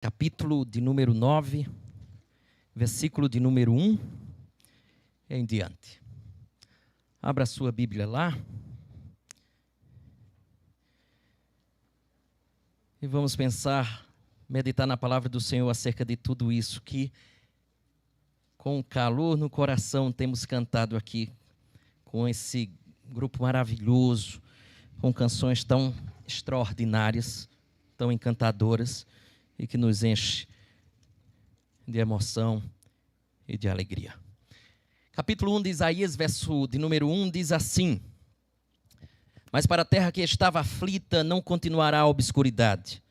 capítulo de número 9, versículo de número 1 em diante. Abra a sua Bíblia lá. E vamos meditar na palavra do Senhor acerca de tudo isso que, com calor no coração, temos cantado aqui, com esse grupo maravilhoso, com canções tão extraordinárias, tão encantadoras e que nos enche de emoção e de alegria. Capítulo 1 de Isaías, verso de número 1, diz assim: Mas para a terra que estava aflita não continuará a obscuridade.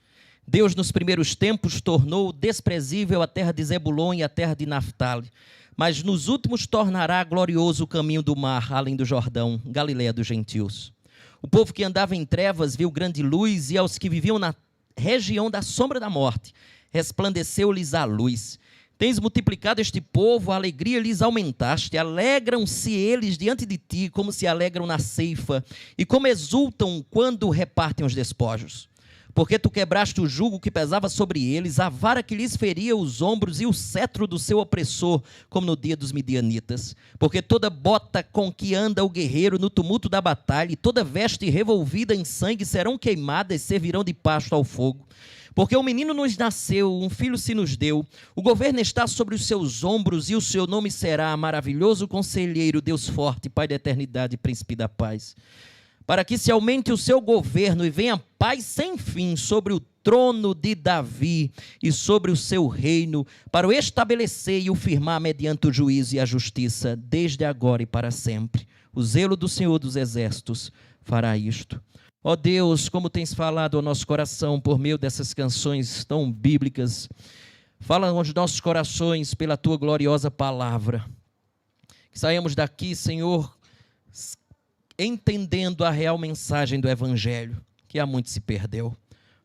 Deus nos primeiros tempos tornou desprezível a terra de Zebulon e a terra de Naftali, mas nos últimos tornará glorioso o caminho do mar, além do Jordão, Galileia dos gentios. O povo que andava em trevas viu grande luz, e aos que viviam na região da sombra da morte, resplandeceu-lhes a luz. Tens multiplicado este povo, a alegria lhes aumentaste, alegram-se eles diante de ti, como se alegram na ceifa, e como exultam quando repartem os despojos. Porque tu quebraste o jugo que pesava sobre eles, a vara que lhes feria os ombros e o cetro do seu opressor, como no dia dos midianitas. Porque toda bota com que anda o guerreiro no tumulto da batalha, e toda veste revolvida em sangue serão queimadas e servirão de pasto ao fogo. Porque um menino nos nasceu, um filho se nos deu, o governo está sobre os seus ombros, e o seu nome será Maravilhoso Conselheiro, Deus Forte, Pai da Eternidade, Príncipe da Paz. Para que se aumente o seu governo e venha paz sem fim sobre o trono de Davi e sobre o seu reino, para o estabelecer e o firmar mediante o juízo e a justiça, desde agora e para sempre. O zelo do Senhor dos Exércitos fará isto. Ó Deus, como tens falado ao nosso coração por meio dessas canções tão bíblicas, fala aos nossos corações pela tua gloriosa palavra. Que saímos daqui, Senhor, entendendo a real mensagem do Evangelho, que há muito se perdeu.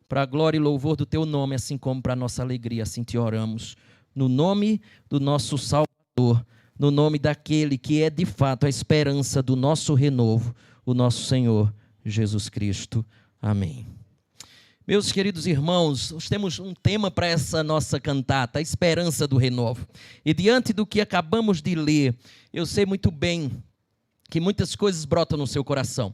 Para a glória e louvor do teu nome, assim como para a nossa alegria, assim te oramos. No nome do nosso Salvador, no nome daquele que é de fato a esperança do nosso renovo, o nosso Senhor Jesus Cristo. Amém. Meus queridos irmãos, nós temos um tema para essa nossa cantata, a esperança do renovo. E diante do que acabamos de ler, eu sei muito bem que muitas coisas brotam no seu coração.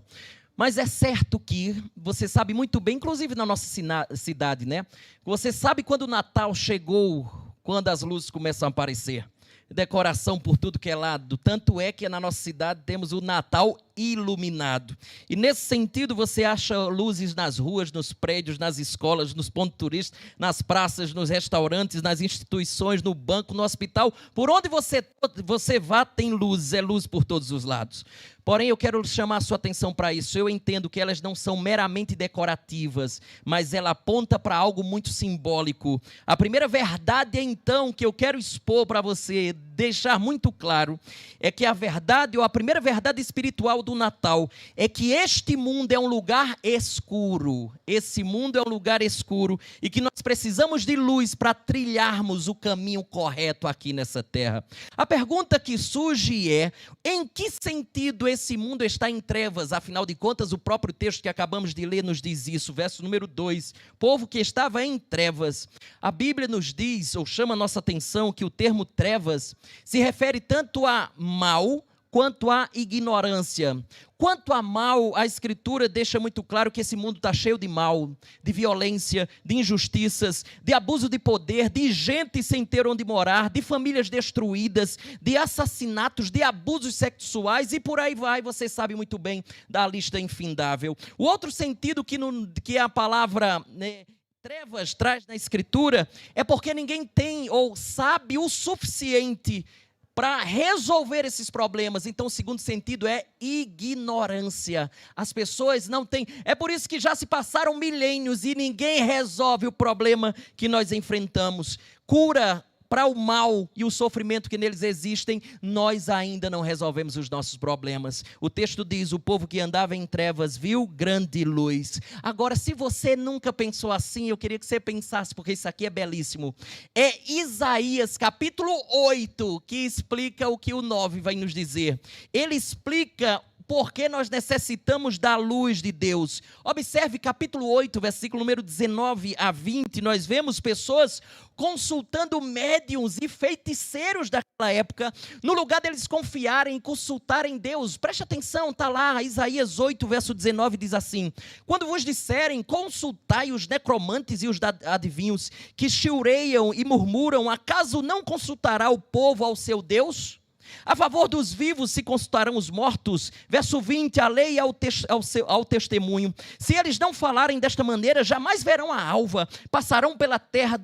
Mas é certo que você sabe muito bem, inclusive na nossa cidade, né? Você sabe quando o Natal chegou, quando as luzes começam a aparecer. Decoração por tudo que é lado. Tanto é que na nossa cidade temos o Natal iluminado. E nesse sentido você acha luzes nas ruas, nos prédios, nas escolas, nos pontos turísticos, nas praças, nos restaurantes, nas instituições, no banco, no hospital. Por onde você vá tem luzes, é luz por todos os lados. Porém, eu quero chamar a sua atenção para isso. Eu entendo que elas não são meramente decorativas, mas ela aponta para algo muito simbólico. A primeira verdade, então, que eu quero expor para você, deixar muito claro, é que a verdade, ou a primeira verdade espiritual do Natal, é que este mundo é um lugar escuro. Esse mundo é um lugar escuro e que nós precisamos de luz para trilharmos o caminho correto aqui nessa terra. A pergunta que surge é: em que sentido esse mundo está em trevas? Afinal de contas, o próprio texto que acabamos de ler nos diz isso, verso número 2, povo que estava em trevas. A Bíblia nos diz, ou chama a nossa atenção, que o termo trevas se refere tanto a mal quanto a ignorância. Quanto a mal, a Escritura deixa muito claro que esse mundo está cheio de mal, de violência, de injustiças, de abuso de poder, de gente sem ter onde morar, de famílias destruídas, de assassinatos, de abusos sexuais e por aí vai, você sabe muito bem da lista infindável. O outro sentido que a palavra, trevas traz na Escritura é porque ninguém tem ou sabe o suficiente para resolver esses problemas. Então, o segundo sentido é ignorância. As pessoas não têm... É por isso que já se passaram milênios e ninguém resolve o problema que nós enfrentamos. Cura para o mal e o sofrimento que neles existem, nós ainda não resolvemos os nossos problemas. O texto diz: o povo que andava em trevas viu grande luz. Agora, se você nunca pensou assim, eu queria que você pensasse, porque isso aqui é belíssimo. É Isaías capítulo 8 que explica o que o 9 vai nos dizer. Ele explica por que nós necessitamos da luz de Deus. Observe capítulo 8, versículo número 19 a 20, nós vemos pessoas consultando médiuns e feiticeiros daquela época, no lugar deles confiarem e consultarem Deus. Preste atenção, está lá, Isaías 8, verso 19, diz assim: quando vos disserem, consultai os necromantes e os adivinhos, que chiureiam e murmuram, acaso não consultará o povo ao seu Deus? A favor dos vivos se consultarão os mortos. Verso 20, a lei ao testemunho. Se eles não falarem desta maneira, jamais verão a alva. Passarão pela terra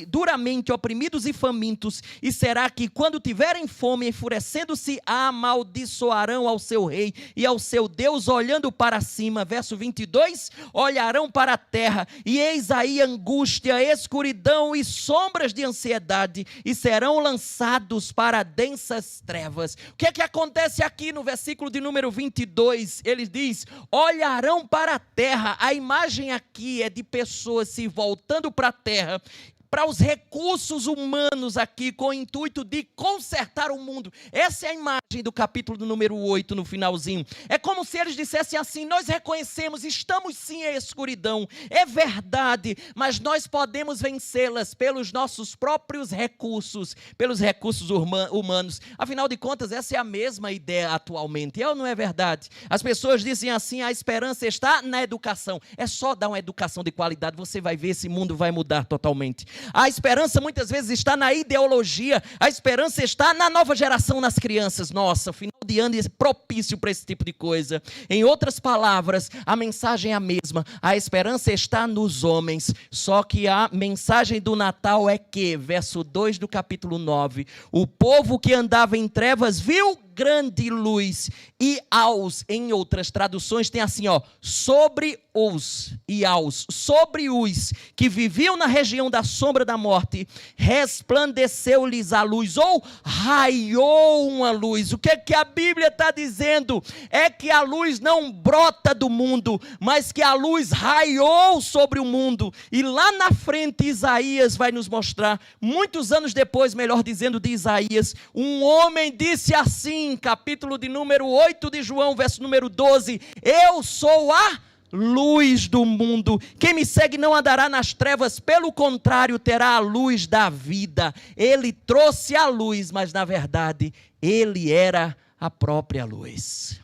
duramente oprimidos e famintos. E será que, quando tiverem fome, enfurecendo-se, amaldiçoarão ao seu rei e ao seu Deus, olhando para cima. Verso 22, olharão para a terra, e eis aí angústia, escuridão e sombras de ansiedade, e serão lançados para densas trevas. O que é que acontece aqui no versículo de número 22? Ele diz, olharão para a terra. A imagem aqui é de pessoas se voltando para a terra, para os recursos humanos aqui, com o intuito de consertar o mundo. Essa é a imagem do capítulo número 8, no finalzinho. É como se eles dissessem assim, nós reconhecemos, estamos sim em escuridão, é verdade, mas nós podemos vencê-las pelos nossos próprios recursos, pelos recursos humanos. Afinal de contas, essa é a mesma ideia atualmente, é ou não é verdade? As pessoas dizem assim, a esperança está na educação. É só dar uma educação de qualidade, você vai ver, esse mundo vai mudar totalmente. A esperança muitas vezes está na ideologia, a esperança está na nova geração, nas crianças. Nossa, o final de ano é propício para esse tipo de coisa. Em outras palavras, a mensagem é a mesma, a esperança está nos homens, só que a mensagem do Natal é que, verso 2 do capítulo 9, o povo que andava em trevas viu grande luz, e aos, em outras traduções tem assim, sobre os e aos, sobre os que viviam na região da sombra da morte, resplandeceu-lhes a luz, ou raiou uma luz. O que é que a Bíblia está dizendo? É que a luz não brota do mundo, mas que a luz raiou sobre o mundo, e lá na frente Isaías vai nos mostrar, muitos anos depois, melhor dizendo, de Isaías, um homem disse assim, capítulo de número 8 de João, verso número 12, eu sou a luz do mundo, quem me segue não andará nas trevas, pelo contrário, terá a luz da vida. Ele trouxe a luz, mas na verdade, ele era a própria luz.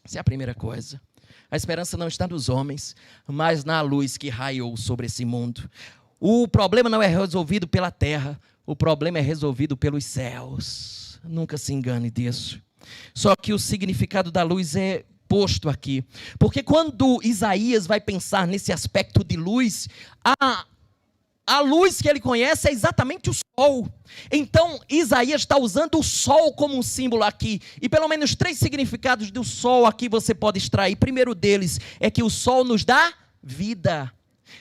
Essa é a primeira coisa. A esperança não está nos homens, mas na luz que raiou sobre esse mundo. O problema não é resolvido pela terra, o problema é resolvido pelos céus. Nunca se engane disso. Só que o significado da luz é posto aqui. Porque quando Isaías vai pensar nesse aspecto de luz, a luz que ele conhece é exatamente o sol. Então, Isaías está usando o sol como um símbolo aqui. E pelo menos 3 significados do sol aqui você pode extrair. Primeiro deles é que o sol nos dá vida.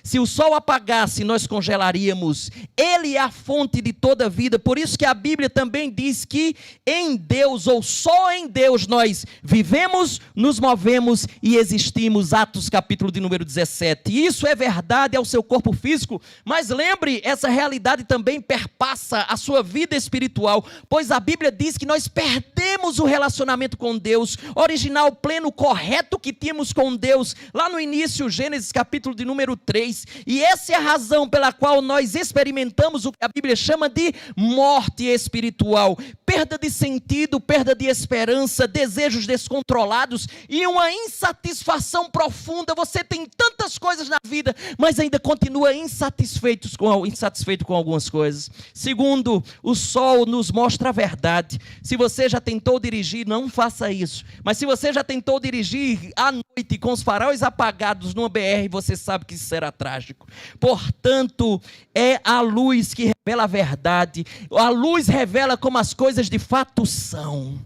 Se o sol apagasse, nós congelaríamos. Ele é a fonte de toda vida. Por isso que a Bíblia também diz que em Deus, ou só em Deus, nós vivemos, nos movemos e existimos. Atos capítulo de número 17. E isso é verdade ao seu corpo físico. Mas lembre, essa realidade também perpassa a sua vida espiritual. Pois a Bíblia diz que nós perdemos o relacionamento com Deus. Original, pleno, correto que tínhamos com Deus. Lá no início, Gênesis capítulo de número 3. E essa é a razão pela qual nós experimentamos o que a Bíblia chama de morte espiritual. Perda de sentido, perda de esperança, desejos descontrolados e uma insatisfação profunda. Você tem tantas coisas na vida, mas ainda continua insatisfeito com algumas coisas. Segundo, o sol nos mostra a verdade. Se você já tentou dirigir, não faça isso. Mas se você já tentou dirigir à noite com os faróis apagados numa BR, você sabe que isso será trágico. Portanto, é a luz que revela a verdade. A luz revela como as coisas de fato são.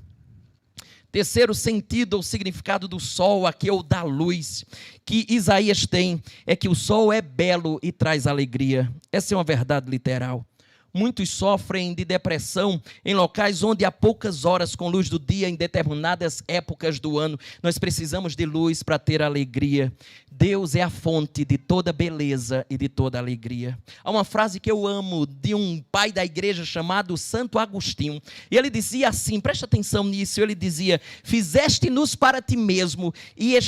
Terceiro sentido ou significado do sol aqui, ou da luz, que Isaías tem, é que o sol é belo e traz alegria. Essa é uma verdade literal. Muitos sofrem de depressão em locais onde há poucas horas com luz do dia em determinadas épocas do ano. Nós precisamos de luz para ter alegria. Deus é a fonte de toda beleza e de toda alegria. Há uma frase que eu amo de um pai da igreja chamado Santo Agostinho. E ele dizia assim, presta atenção nisso, ele dizia: fizeste-nos para ti mesmo e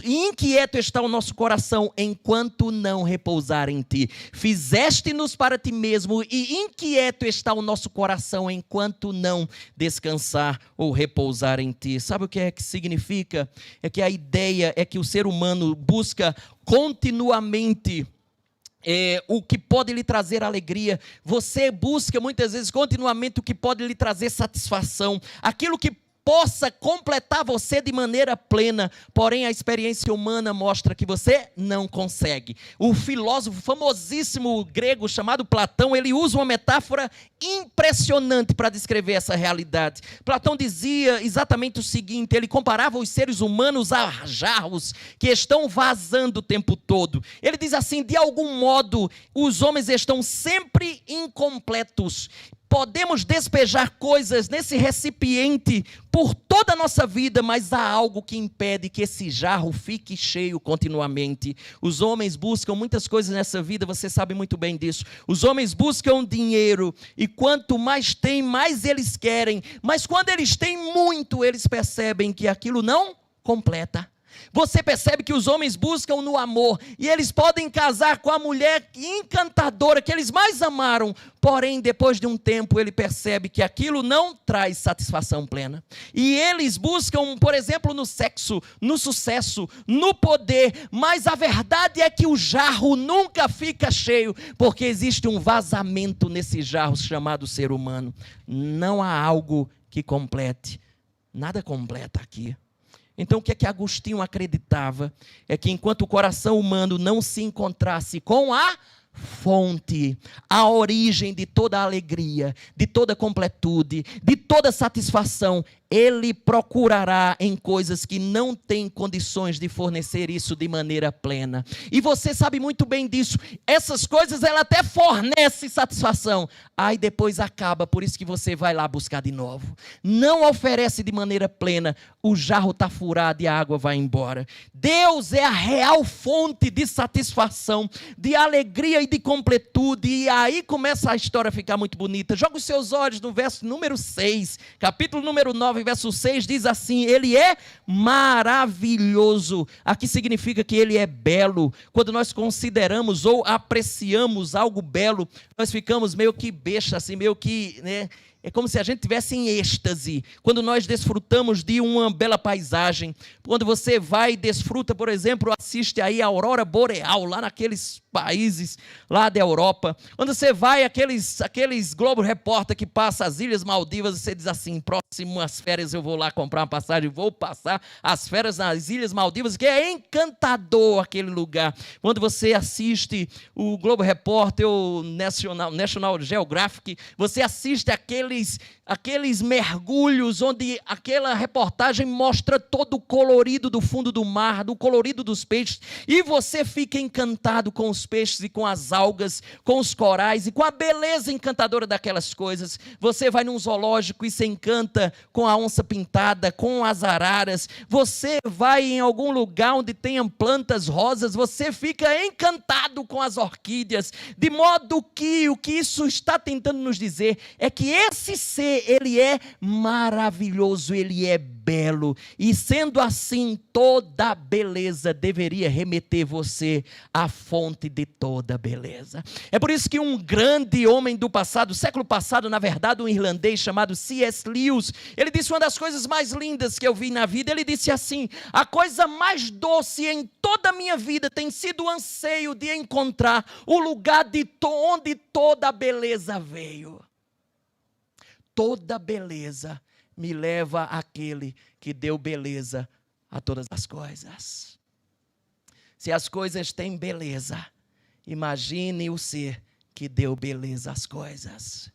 inquieto está o nosso coração enquanto não repousar em ti. Fizeste-nos para ti mesmo e inquieto está o nosso coração enquanto não descansar ou repousar em ti. Sabe o que é que significa? É que a ideia é que o ser humano busca continuamente o que pode lhe trazer alegria. Você busca muitas vezes continuamente o que pode lhe trazer satisfação, aquilo que possa completar você de maneira plena, porém a experiência humana mostra que você não consegue. O filósofo famosíssimo grego chamado Platão, ele usa uma metáfora impressionante para descrever essa realidade. Platão dizia exatamente o seguinte, ele comparava os seres humanos a jarros que estão vazando o tempo todo. Ele diz assim: de algum modo, os homens estão sempre incompletos. Podemos despejar coisas nesse recipiente por toda a nossa vida, mas há algo que impede que esse jarro fique cheio continuamente. Os homens buscam muitas coisas nessa vida, você sabe muito bem disso. Os homens buscam dinheiro e quanto mais tem, mais eles querem. Mas quando eles têm muito, eles percebem que aquilo não completa. Você percebe que os homens buscam no amor e eles podem casar com a mulher encantadora que eles mais amaram, porém depois de um tempo ele percebe que aquilo não traz satisfação plena. E eles buscam, por exemplo, no sexo, no sucesso, no poder, mas a verdade é que o jarro nunca fica cheio, porque existe um vazamento nesse jarro chamado ser humano. Não há algo que complete, nada completa aqui. Então o que é que Agostinho acreditava? É que enquanto o coração humano não se encontrasse com a fonte, a origem de toda a alegria, de toda completude, de toda satisfação, ele procurará em coisas que não tem condições de fornecer isso de maneira plena. E você sabe muito bem disso. Essas coisas ela até fornece satisfação, aí depois acaba, por isso que você vai lá buscar de novo. Não oferece de maneira plena, o jarro está furado e a água vai embora. Deus é a real fonte de satisfação, de alegria e de completude. E aí começa a história a ficar muito bonita. Joga os seus olhos no verso número 6, capítulo número 9, verso 6, diz assim: ele é maravilhoso. Aqui significa que ele é belo. Quando nós consideramos ou apreciamos algo belo, nós ficamos meio que besta, assim, meio que, né? É como se a gente estivesse em êxtase, quando nós desfrutamos de uma bela paisagem. Quando você vai e desfruta, por exemplo, assiste aí a aurora boreal, lá naqueles países lá da Europa. Quando você vai, aqueles Globo Repórter que passa as Ilhas Maldivas, você diz assim: próximas férias eu vou lá comprar uma passagem, vou passar as férias nas Ilhas Maldivas, que é encantador aquele lugar. Quando você assiste o Globo Repórter, o National Geographic, você assiste aqueles mergulhos onde aquela reportagem mostra todo o colorido do fundo do mar, do colorido dos peixes, e você fica encantado com os peixes e com as algas, com os corais e com a beleza encantadora daquelas coisas. Você vai num zoológico e se encanta com a onça pintada, com as araras. Você vai em algum lugar onde tenham plantas rosas, você fica encantado com as orquídeas, de modo que o que isso está tentando nos dizer é que esse ser, ele é maravilhoso, ele é belo, e sendo assim, toda beleza deveria remeter você à fonte de toda beleza. É por isso que um grande homem do passado, século passado, na verdade, um irlandês chamado C.S. Lewis, ele disse uma das coisas mais lindas que eu vi na vida. Ele disse assim: a coisa mais doce em toda a minha vida tem sido o anseio de encontrar o lugar onde toda a beleza veio. Toda beleza me leva àquele que deu beleza a todas as coisas. Se as coisas têm beleza, imagine o ser que deu beleza às coisas.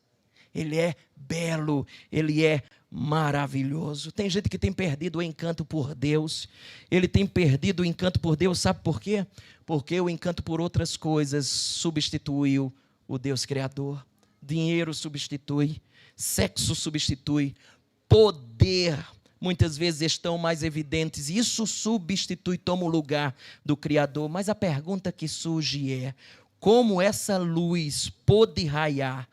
Ele é belo, ele é maravilhoso. Tem gente que tem perdido o encanto por Deus. Ele tem perdido o encanto por Deus, sabe por quê? Porque o encanto por outras coisas substituiu o Deus Criador. dinheiro substitui, sexo substitui, poder muitas vezes estão mais evidentes, isso substitui, toma o lugar do Criador. Mas a pergunta que surge é: como essa luz pôde raiar?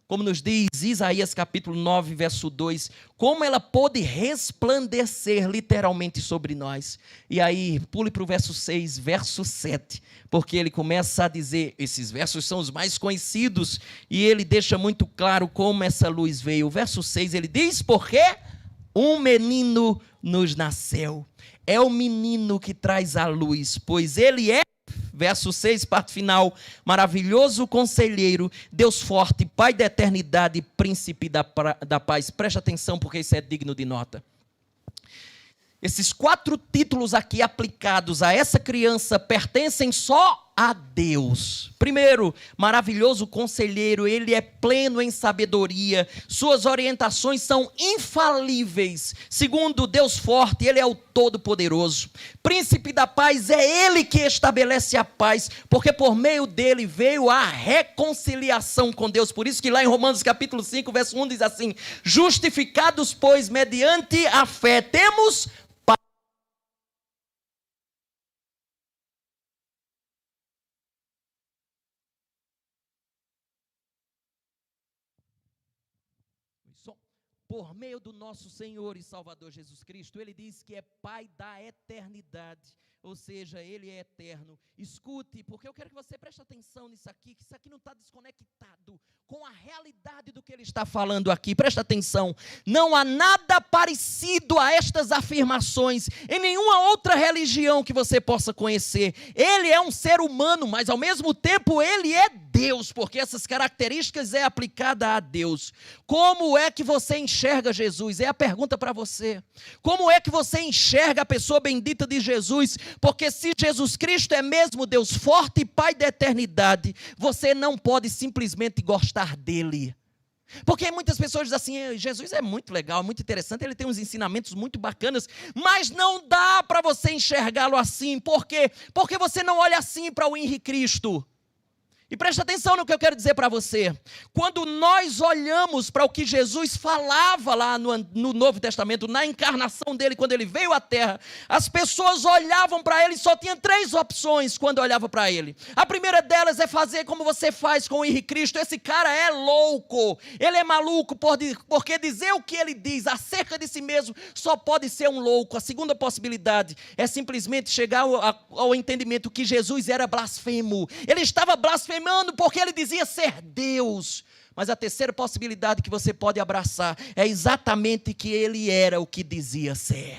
Como nos diz Isaías capítulo 9, verso 2, como ela pôde resplandecer literalmente sobre nós? E aí, pule para o verso 6, verso 7, porque ele começa a dizer, esses versos são os mais conhecidos, e ele deixa muito claro como essa luz veio. O verso 6, ele diz: porque um menino nos nasceu. É o menino que traz a luz, pois ele é, verso 6, parte final, maravilhoso conselheiro, Deus forte, Pai da eternidade, príncipe da paz. Preste atenção, porque isso é digno de nota. Esses 4 títulos aqui aplicados a essa criança pertencem só a Deus. Primeiro, maravilhoso conselheiro, ele é pleno em sabedoria, suas orientações são infalíveis. Segundo, Deus forte, ele é o todo-poderoso. Príncipe da paz, é ele que estabelece a paz, porque por meio dele veio a reconciliação com Deus. Por isso que lá em Romanos capítulo 5, verso 1 diz assim: justificados, pois, mediante a fé, temos por meio do nosso Senhor e Salvador Jesus Cristo. Ele diz que é Pai da eternidade, ou seja, ele é eterno. Escute, porque eu quero que você preste atenção nisso aqui, que isso aqui não está desconectado com a realidade do que ele está falando aqui. Presta atenção, não há nada parecido a estas afirmações em nenhuma outra religião que você possa conhecer. Ele é um ser humano, mas ao mesmo tempo ele é Deus, porque essas características é aplicada a Deus. Como é que você enxerga Jesus? É a pergunta para você. Como é que você enxerga a pessoa bendita de Jesus? Porque se Jesus Cristo é mesmo Deus forte e Pai da eternidade, você não pode simplesmente gostar dele. Porque muitas pessoas dizem assim: Jesus é muito legal, muito interessante, ele tem uns ensinamentos muito bacanas, mas não dá para você enxergá-lo assim. Por quê? Porque você não olha assim para o Henrique Cristo. E preste atenção no que eu quero dizer para você. Quando nós olhamos para o que Jesus falava lá no Novo Testamento, na encarnação dele, quando ele veio à terra, as pessoas olhavam para ele e só tinha 3 opções quando olhavam para ele. A primeira delas é fazer como você faz com o Henrique Cristo. Esse cara é louco, ele é maluco, porque dizer o que ele diz acerca de si mesmo só pode ser um louco. A segunda possibilidade é simplesmente chegar ao entendimento que Jesus era blasfemo. Ele estava blasfemando porque ele dizia ser Deus. Mas a terceira possibilidade que você pode abraçar é exatamente que ele era o que dizia ser.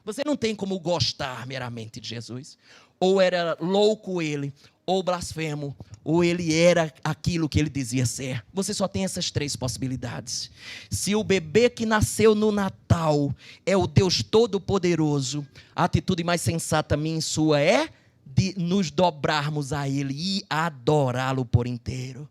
Você não tem como gostar meramente de Jesus. Ou era louco ele, ou blasfemo, ou ele era aquilo que ele dizia ser. Você só tem essas 3 possibilidades. Se o bebê que nasceu no Natal é o Deus Todo-Poderoso, a atitude mais sensata minha e sua é de nos dobrarmos a ele e adorá-lo por inteiro.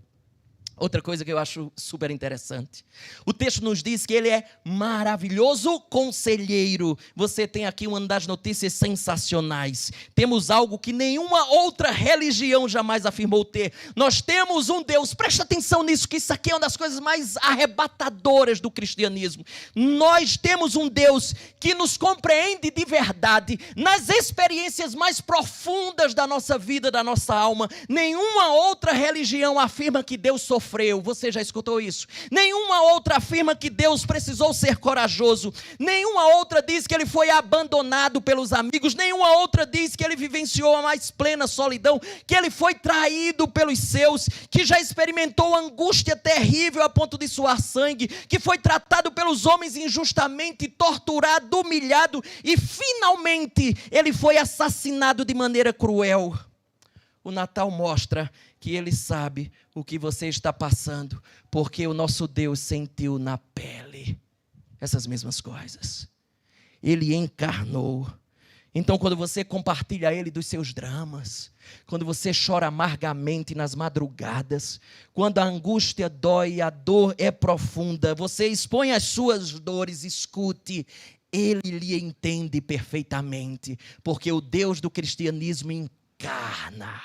Outra coisa que eu acho super interessante, o texto nos diz que ele é maravilhoso conselheiro. Você tem aqui uma das notícias sensacionais. Temos algo que nenhuma outra religião jamais afirmou ter. Nós temos um Deus, presta atenção nisso, que isso aqui é uma das coisas mais arrebatadoras do cristianismo. Nós temos um Deus que nos compreende de verdade, nas experiências mais profundas da nossa vida, da nossa alma. Nenhuma outra religião afirma que Deus sofreu. Você já escutou isso? Nenhuma outra afirma que Deus precisou ser corajoso. Nenhuma outra diz que ele foi abandonado pelos amigos. Nenhuma outra diz que ele vivenciou a mais plena solidão, que ele foi traído pelos seus, que já experimentou angústia terrível a ponto de suar sangue, que foi tratado pelos homens injustamente, torturado, humilhado e finalmente ele foi assassinado de maneira cruel. O Natal mostra que ele sabe o que você está passando, porque o nosso Deus sentiu na pele essas mesmas coisas. Ele encarnou. Então, quando você compartilha a ele dos seus dramas, quando você chora amargamente nas madrugadas, quando a angústia dói e a dor é profunda, você expõe as suas dores, escute, ele lhe entende perfeitamente, porque o Deus do cristianismo encarna.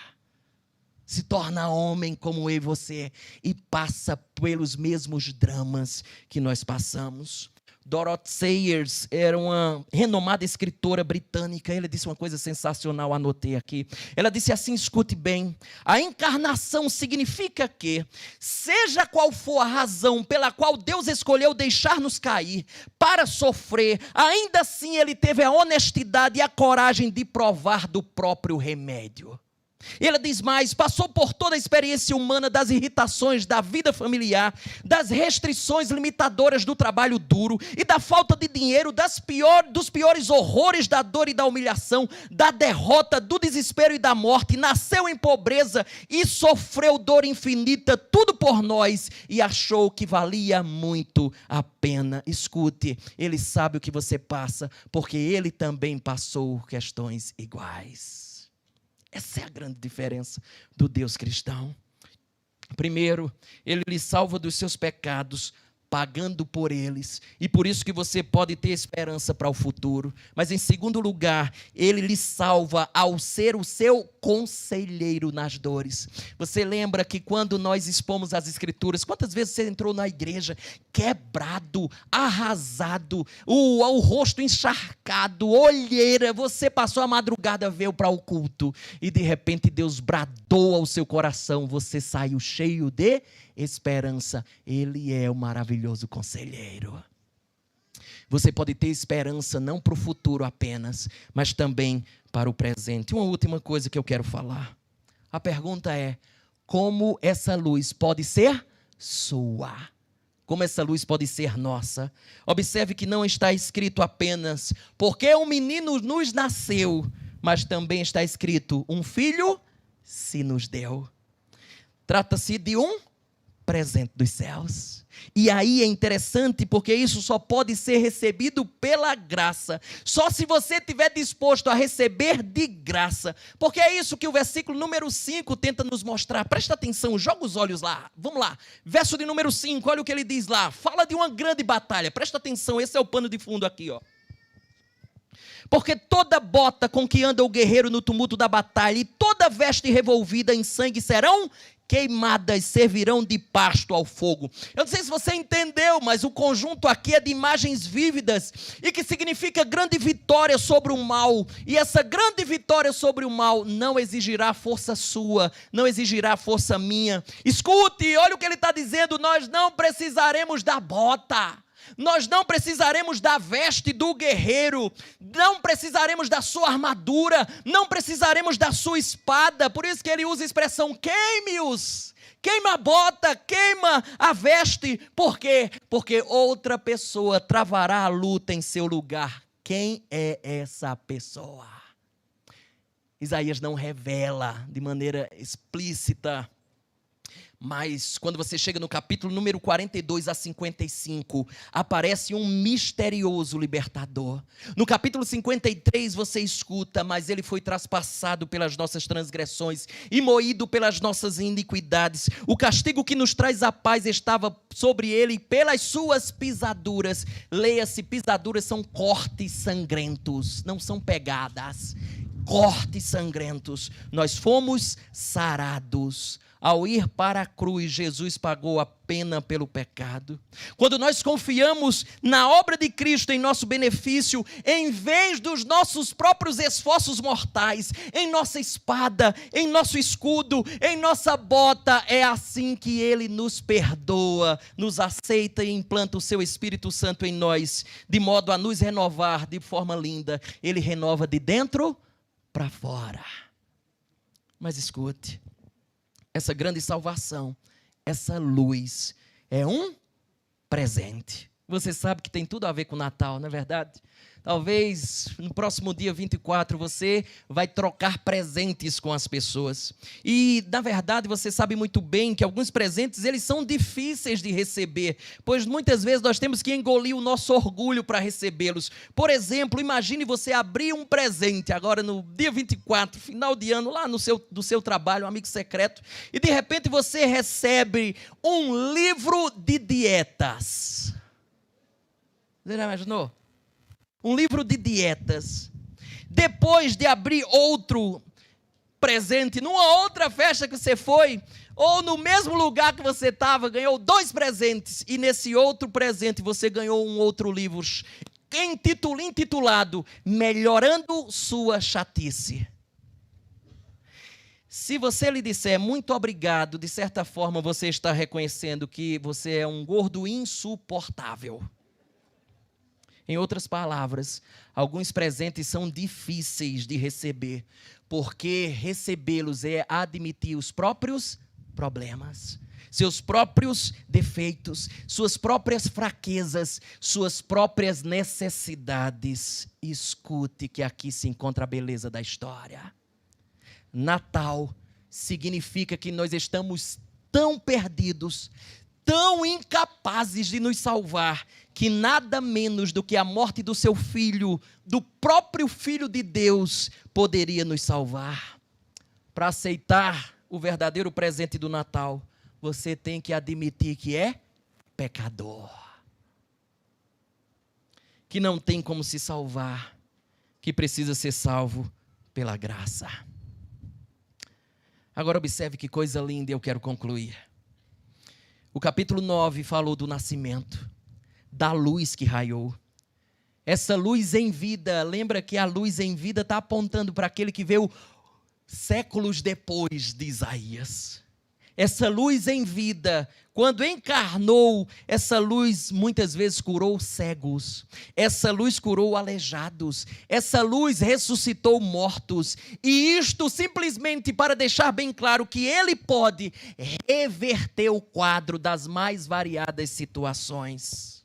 se torna homem como eu e você e passa pelos mesmos dramas que nós passamos. Dorothy Sayers era uma renomada escritora britânica. Ela disse uma coisa sensacional, anotei aqui. Ela disse assim, escute bem: a encarnação significa que, seja qual for a razão pela qual Deus escolheu deixar-nos cair para sofrer, ainda assim Ele teve a honestidade e a coragem de provar do próprio remédio. Ela diz mais: passou por toda a experiência humana das irritações da vida familiar, das restrições limitadoras do trabalho duro e da falta de dinheiro, dos piores horrores da dor e da humilhação, da derrota, do desespero e da morte. Nasceu em pobreza e sofreu dor infinita, tudo por nós, e achou que valia muito a pena. Escute, Ele sabe o que você passa, porque Ele também passou questões iguais. Essa é a grande diferença do Deus cristão. Primeiro, Ele lhe salva dos seus pecados, pagando por eles, e por isso que você pode ter esperança para o futuro. Mas em segundo lugar, Ele lhe salva ao ser o seu conselheiro nas dores. Você lembra que quando nós expomos as Escrituras, quantas vezes você entrou na igreja quebrado, arrasado, o rosto encharcado, olheira, você passou a madrugada, veio para o culto, e de repente Deus bradou ao seu coração, você saiu cheio de esperança. Ele é o maravilhoso conselheiro. Você pode ter esperança não para o futuro apenas, mas também para o presente. Uma última coisa que eu quero falar. A pergunta é: como essa luz pode ser sua? Como essa luz pode ser nossa? Observe que não está escrito apenas porque um menino nos nasceu, mas também está escrito: um filho se nos deu. Trata-se de um presente dos céus. E aí é interessante, porque isso só pode ser recebido pela graça, só se você estiver disposto a receber de graça, porque é isso que o versículo número 5 tenta nos mostrar. Presta atenção, joga os olhos lá, vamos lá, verso de número 5, olha o que ele diz lá, fala de uma grande batalha, presta atenção, esse é o pano de fundo aqui, ó. Porque toda bota com que anda o guerreiro no tumulto da batalha e toda veste revolvida em sangue serão queimadas, servirão de pasto ao fogo. Eu não sei se você entendeu, mas o conjunto aqui é de imagens vívidas e que significa grande vitória sobre o mal. E essa grande vitória sobre o mal não exigirá força sua, não exigirá força minha. Escute, olha o que ele está dizendo: nós não precisaremos da bota. Nós não precisaremos da veste do guerreiro, não precisaremos da sua armadura, não precisaremos da sua espada. Por isso que ele usa a expressão queime-os, queima a bota, queima a veste. Por quê? Porque outra pessoa travará a luta em seu lugar. Quem é essa pessoa? Isaías não revela de maneira explícita, mas quando você chega no capítulo número 42 a 55, aparece um misterioso libertador. No capítulo 53 você escuta: mas ele foi traspassado pelas nossas transgressões e moído pelas nossas iniquidades. O castigo que nos traz a paz estava sobre ele, e pelas suas pisaduras. Leia-se, pisaduras são cortes sangrentos, não são pegadas. Cortes sangrentos, nós fomos sarados. Ao ir para a cruz, Jesus pagou a pena pelo pecado. Quando nós confiamos na obra de Cristo em nosso benefício, em vez dos nossos próprios esforços mortais, em nossa espada, em nosso escudo, em nossa bota, é assim que Ele nos perdoa, nos aceita e implanta o seu Espírito Santo em nós, de modo a nos renovar de forma linda. Ele renova de dentro para fora. Mas escute, essa grande salvação, essa luz, é um presente. Você sabe que tem tudo a ver com o Natal, não é verdade? Talvez no próximo dia 24 você vai trocar presentes com as pessoas. E, na verdade, você sabe muito bem que alguns presentes, eles são difíceis de receber, pois muitas vezes nós temos que engolir o nosso orgulho para recebê-los. Por exemplo, imagine você abrir um presente agora no dia 24, final de ano, lá do seu trabalho, um amigo secreto, e de repente você recebe um livro de dietas. Você já imaginou? Um livro de dietas. Depois de abrir outro, presente numa outra festa que você foi, ou no mesmo lugar que você estava, ganhou 2 presentes, e nesse outro presente você ganhou um outro livro intitulado Melhorando Sua Chatice. Se você lhe disser muito obrigado, de certa forma você está reconhecendo que você é um gordo insuportável. Em outras palavras, alguns presentes são difíceis de receber, porque recebê-los é admitir os próprios problemas, seus próprios defeitos, suas próprias fraquezas, suas próprias necessidades. Escute que aqui se encontra a beleza da história. Natal significa que nós estamos tão perdidos, tão incapazes de nos salvar, que nada menos do que a morte do seu filho, do próprio Filho de Deus, poderia nos salvar. Para aceitar o verdadeiro presente do Natal, você tem que admitir que é pecador, que não tem como se salvar, que precisa ser salvo pela graça. Agora observe que coisa linda, eu quero concluir. O capítulo 9 falou do nascimento, da luz que raiou. Essa luz em vida, lembra que a luz em vida está apontando para aquele que veio séculos depois de Isaías. Essa luz em vida, quando encarnou, essa luz muitas vezes curou cegos, essa luz curou aleijados, essa luz ressuscitou mortos, e isto simplesmente para deixar bem claro que ele pode reverter o quadro das mais variadas situações,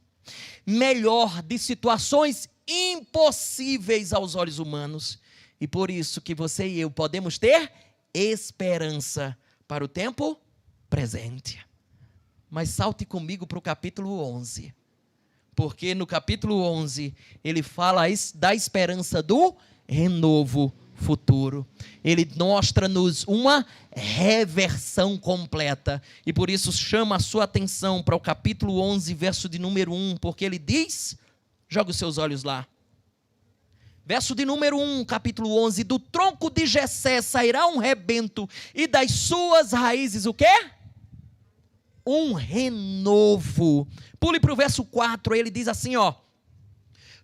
melhor, de situações impossíveis aos olhos humanos, e por isso que você e eu podemos ter esperança para o tempo presente. Mas salte comigo para o capítulo 11, porque no capítulo 11 ele fala da esperança do renovo futuro. Ele mostra-nos uma reversão completa, e por isso chama a sua atenção para o capítulo 11, verso de número 1, porque ele diz, joga os seus olhos lá, verso de número 1, capítulo 11, do tronco de Jessé sairá um rebento, e das suas raízes o quê? Um renovo. Pule para o verso 4, ele diz assim, ó: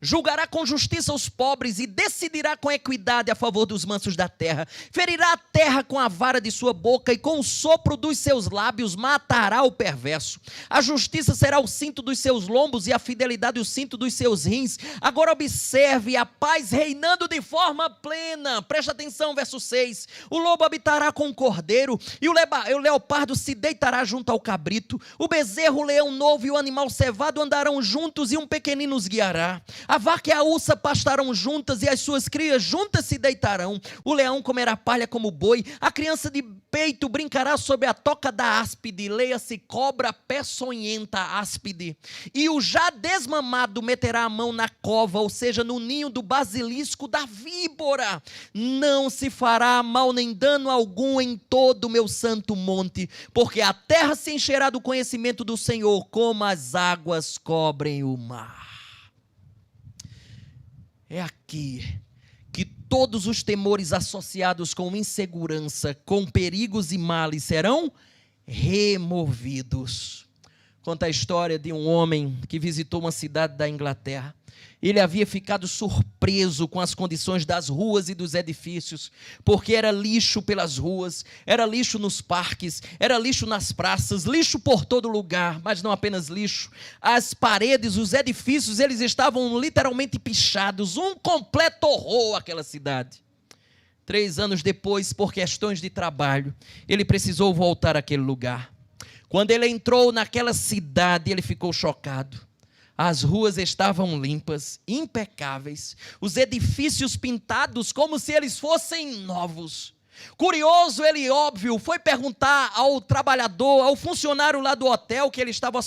julgará com justiça os pobres e decidirá com equidade a favor dos mansos da terra. Ferirá a terra com a vara de sua boca e com o sopro dos seus lábios matará o perverso. A justiça será o cinto dos seus lombos e a fidelidade o cinto dos seus rins. Agora observe a paz reinando de forma plena. Presta atenção, verso 6. O lobo habitará com o cordeiro e o leopardo se deitará junto ao cabrito. O bezerro, o leão novo e o animal cevado andarão juntos e um pequenino os guiará. A vaca e a ursa pastarão juntas e as suas crias juntas se deitarão. O leão comerá palha como boi. A criança de peito brincará sob a toca da áspide. Leia-se cobra peçonhenta áspide. E o já desmamado meterá a mão na cova, ou seja, no ninho do basilisco da víbora. Não se fará mal nem dano algum em todo o meu santo monte, porque a terra se encherá do conhecimento do Senhor, como as águas cobrem o mar. É aqui que todos os temores associados com insegurança, com perigos e males serão removidos. Conta a história de um homem que visitou uma cidade da Inglaterra. Ele havia ficado surpreso com as condições das ruas e dos edifícios, porque era lixo pelas ruas, era lixo nos parques, era lixo nas praças, lixo por todo lugar, mas não apenas lixo. As paredes, os edifícios, eles estavam literalmente pichados, um completo horror aquela cidade. 3 anos depois, por questões de trabalho, ele precisou voltar àquele lugar. Quando ele entrou naquela cidade, ele ficou chocado. As ruas estavam limpas, impecáveis, os edifícios pintados como se eles fossem novos. Curioso, ele, óbvio, foi perguntar ao trabalhador, ao funcionário lá do hotel que ele estava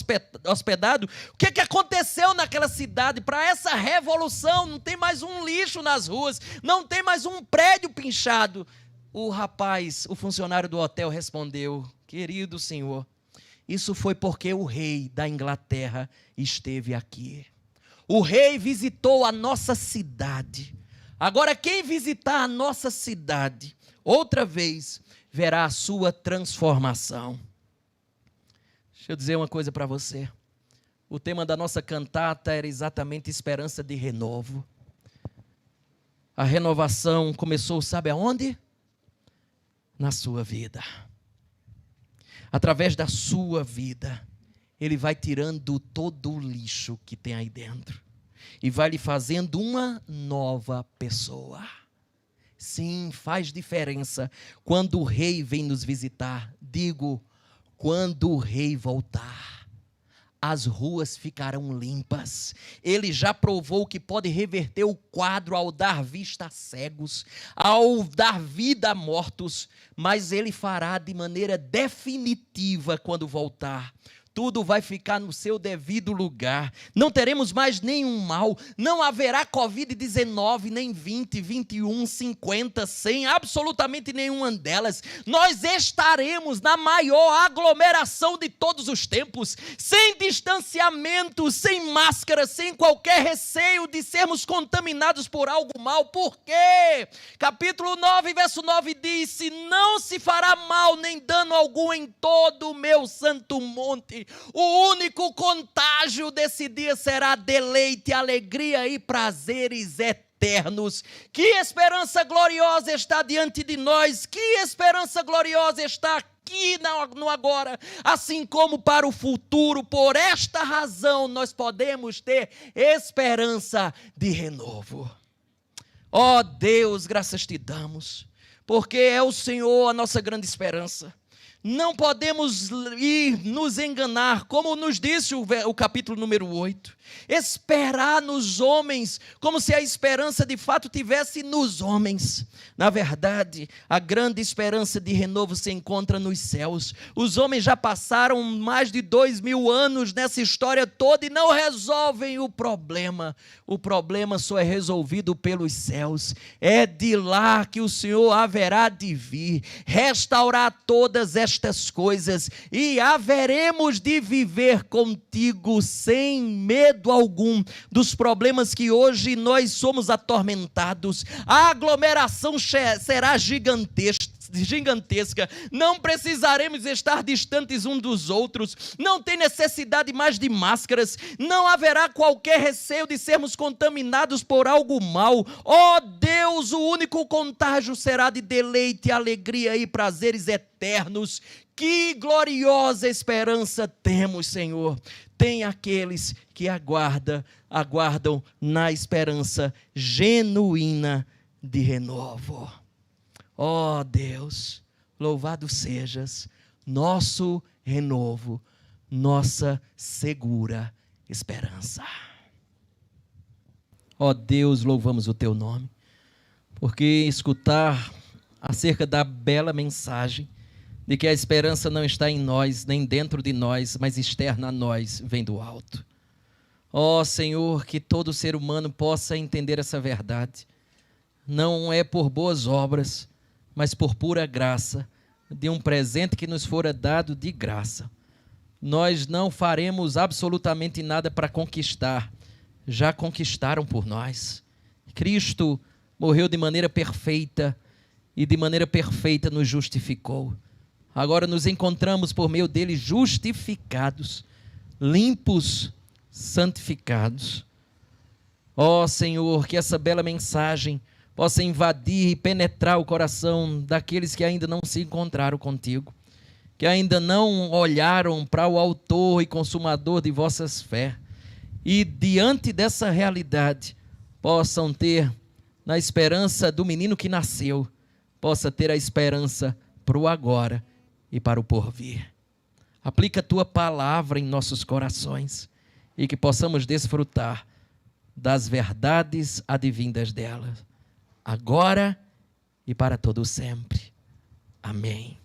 hospedado, o que aconteceu naquela cidade para essa revolução. Não tem mais um lixo nas ruas, não tem mais um prédio pinchado. O rapaz, o funcionário do hotel respondeu: querido senhor, isso foi porque o rei da Inglaterra esteve aqui. O rei visitou a nossa cidade. Agora, quem visitar a nossa cidade, outra vez verá a sua transformação. Deixa eu dizer uma coisa para você. O tema da nossa cantata era exatamente esperança de renovo. A renovação começou, sabe aonde? Na sua vida. Através da sua vida, Ele vai tirando todo o lixo que tem aí dentro e vai lhe fazendo uma nova pessoa. Sim, faz diferença quando o Rei vem nos visitar. Digo, quando o Rei voltar, as ruas ficarão limpas. Ele já provou que pode reverter o quadro ao dar vista a cegos, ao dar vida a mortos, mas Ele fará de maneira definitiva quando voltar. Tudo vai ficar no seu devido lugar. Não teremos mais nenhum mal. Não haverá Covid-19, nem 20, 21, 50, 100, absolutamente nenhuma delas. Nós estaremos na maior aglomeração de todos os tempos, sem distanciamento, sem máscara, sem qualquer receio de sermos contaminados por algo mal. Por quê? Capítulo 9, verso 9 diz: não se fará mal nem dano algum em todo o meu santo monte. O único contágio desse dia será deleite, alegria e prazeres eternos. Que esperança gloriosa está diante de nós, que esperança gloriosa está aqui no agora, assim como para o futuro. Por esta razão nós podemos ter esperança de renovo. Ó Deus, graças te damos, porque é o Senhor a nossa grande esperança. Não podemos ir nos enganar, como nos disse o capítulo número 8. Esperar nos homens, como se a esperança de fato tivesse nos homens. Na verdade, a grande esperança de renovo se encontra nos céus. Os homens já passaram mais de 2000 anos nessa história toda e não resolvem o problema. O problema só é resolvido pelos céus. É de lá que o Senhor haverá de vir, restaurar todas estas coisas, e haveremos de viver contigo sem medo algum dos problemas que hoje nós somos atormentados. A aglomeração será gigantesca, não precisaremos estar distantes uns dos outros, não tem necessidade mais de máscaras, não haverá qualquer receio de sermos contaminados por algo mal. Ó Deus, o único contágio será de deleite, alegria e prazeres eternos. Que gloriosa esperança temos, Senhor. Tem aqueles que aguardam na esperança genuína de renovo. Ó Deus, louvado sejas, nosso renovo, nossa segura esperança. Ó Deus, louvamos o teu nome, porque escutar acerca da bela mensagem de que a esperança não está em nós, nem dentro de nós, mas externa a nós, vem do alto. Ó Senhor, que todo ser humano possa entender essa verdade. Não é por boas obras, mas por pura graça, de um presente que nos fora dado de graça. Nós não faremos absolutamente nada para conquistar, já conquistaram por nós. Cristo morreu de maneira perfeita e de maneira perfeita nos justificou. Agora nos encontramos por meio dele justificados, limpos, santificados. Ó Senhor, que essa bela mensagem possa invadir e penetrar o coração daqueles que ainda não se encontraram contigo, que ainda não olharam para o autor e consumador de vossas fé, e diante dessa realidade possam ter, na esperança do menino que nasceu, possa ter a esperança para o agora e para o porvir. Aplica a tua palavra em nossos corações e que possamos desfrutar das verdades advindas dela, agora e para todo sempre. Amém.